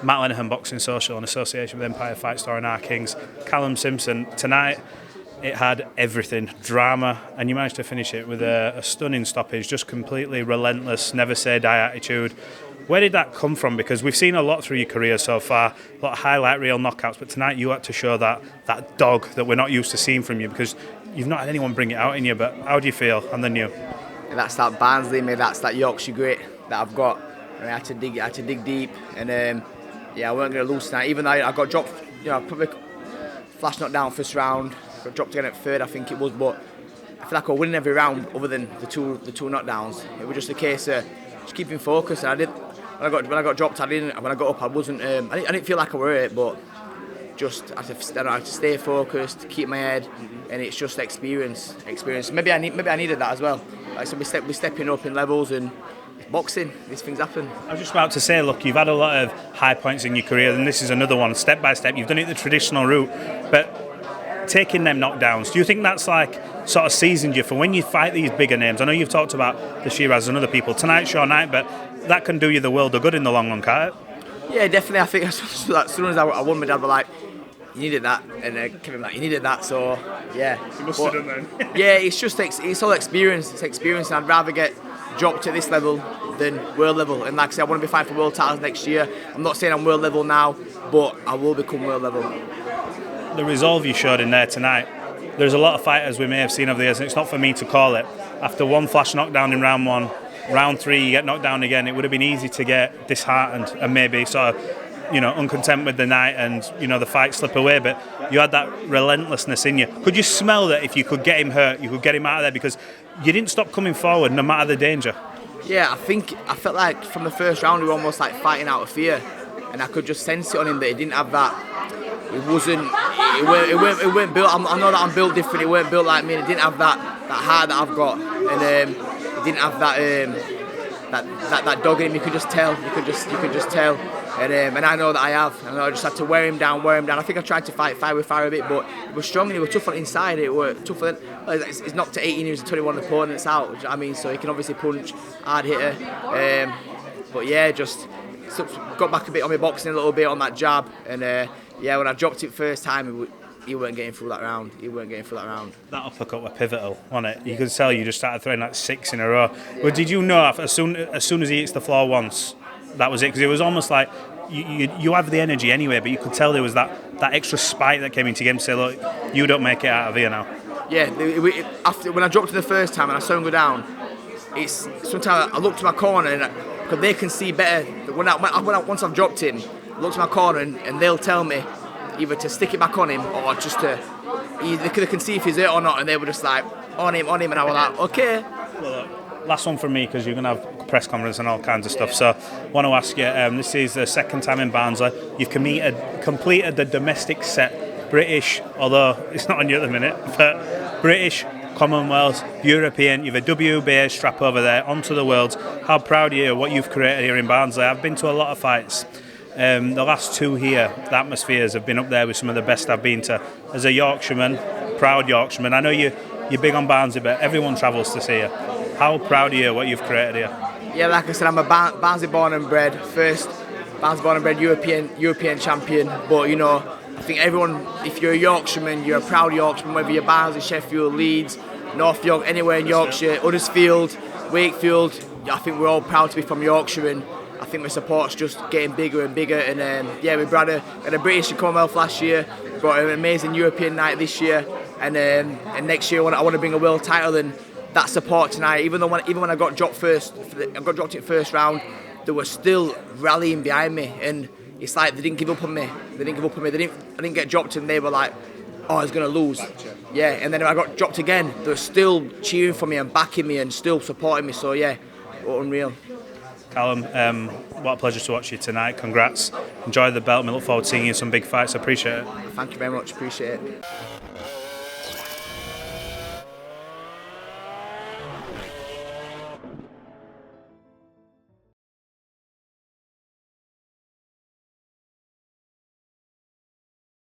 Matt Lenihan Boxing Social in association with Empire Fight Store and our Kings. Callum Simpson, tonight it had everything, drama, and you managed to finish it with a stunning stoppage, just completely relentless, never say die attitude. Where did that come from? Because we've seen a lot through your career so far, a lot of highlight reel knockouts, but tonight you had to show that dog that we're not used to seeing from you, because you've not had anyone bring it out in you. But how do you feel on the new? That's that Barnsley in me, that's that Yorkshire grit that I've got. I had to dig deep, and I weren't going to lose tonight. Even though I got dropped, probably flash knocked down first round, got dropped again at third, I think it was. But I feel like I was winning every round other than the two knockdowns. It was just a case of just keeping focus. And I did. When I got dropped, I didn't. When I got up, I wasn't. I didn't feel like I were hurt, but just I had to stay focused, keep my head, and it's just experience. Maybe I needed that as well. Like so, we're stepping up in levels, and boxing, these things happen. I was just about to say, look, you've had a lot of high points in your career, and this is another one, step by step. You've done it the traditional route, but taking them knockdowns, do you think that's like sort of seasoned you for when you fight these bigger names? I know you've talked about the Shiraz and other people. Tonight's your night, but that can do you the world of good in the long run, can't it? Yeah, definitely. I think as soon as I won, my dad was like, "You needed that," and Kevin like, "You needed that." So yeah, you must have done then. Yeah, it's just it's all experience. It's experience, and I'd rather get dropped at this level than world level. And like I said, I want to be fighting for world titles next year. I'm not saying I'm world level now, but I will become world level. The resolve you showed in there tonight. There's a lot of fighters we may have seen over the years, and it's not for me to call it. After one flash knockdown in round one, round three you get knocked down again, it would have been easy to get disheartened and maybe sort of, uncontent with the night and, the fight slip away. But you had that relentlessness in you. Could you smell that if you could get him hurt, you could get him out of there? Because you didn't stop coming forward no matter the danger. Yeah, I felt like from the first round we were almost like fighting out of fear, and I could just sense it on him that he didn't have that. It weren't built. I know that I'm built different. It weren't built like me. It didn't have that heart that I've got, and it didn't have that dog in him. You could just tell. You could just tell. And I know that I have. And I just had to wear him down. I think I tried to fight fire with fire a bit, but it was strong and it was tough on the inside. It was tougher than it's knocked to 18 years and 21 opponents out. Do you know what I mean? So he can obviously punch, hard hitter. But yeah, just got back a bit on my boxing a little bit on that jab, and when I dropped it first time, he weren't getting through that round. That uppercut was pivotal, wasn't it? You could tell you just started throwing like 6 in a row. But did you know as soon as he hits the floor once, that was it? Because it was almost like you have the energy anyway, but you could tell there was that extra spike that came into the game to say, look, you don't make it out of here now. Yeah, after when I dropped it the first time and I saw him go down, it's sometimes I look to my corner and because they can see better. Once I've dropped him, I look to my corner and they'll tell me either to stick it back on him or just to. They can see if he's hurt or not, and they were just like on him, and I was like, okay. Well, last one from me, because you're going to have press conference and all kinds of stuff. So I want to ask you, this is the second time in Barnsley. You've completed the domestic set, British, although it's not on you at the minute, but British, Commonwealth, European. You've a WBA strap over there, onto the Worlds. How proud are you of what you've created here in Barnsley? I've been to a lot of fights. The last two here, the atmospheres have been up there with some of the best I've been to. As a Yorkshireman, proud Yorkshireman, I know you're big on Barnsley, but everyone travels to see you. How proud are you of what you've created here? Yeah, like I said, I'm a Barnsley born and bred, first Barnsley born and bred European champion. But I think everyone, if you're a Yorkshireman, you're a proud Yorkshireman, whether you're Barnsley, Sheffield, Leeds, North York, anywhere in Yorkshire, Huddersfield, Wakefield. I think we're all proud to be from Yorkshire, and I think the support's just getting bigger and bigger. And we brought a British and Commonwealth last year, got an amazing European night this year, and next year I want to bring a world title. And that support tonight, even when I got dropped in first round, they were still rallying behind me, and it's like they didn't give up on me. I didn't get dropped, and they were like, "Oh, I was gonna lose." Yeah, and then when I got dropped again, they were still cheering for me and backing me and still supporting me. So yeah, unreal. Callum, what a pleasure to watch you tonight. Congrats. Enjoy the belt, and we look forward to seeing you in some big fights. I appreciate it. Thank you very much. Appreciate it.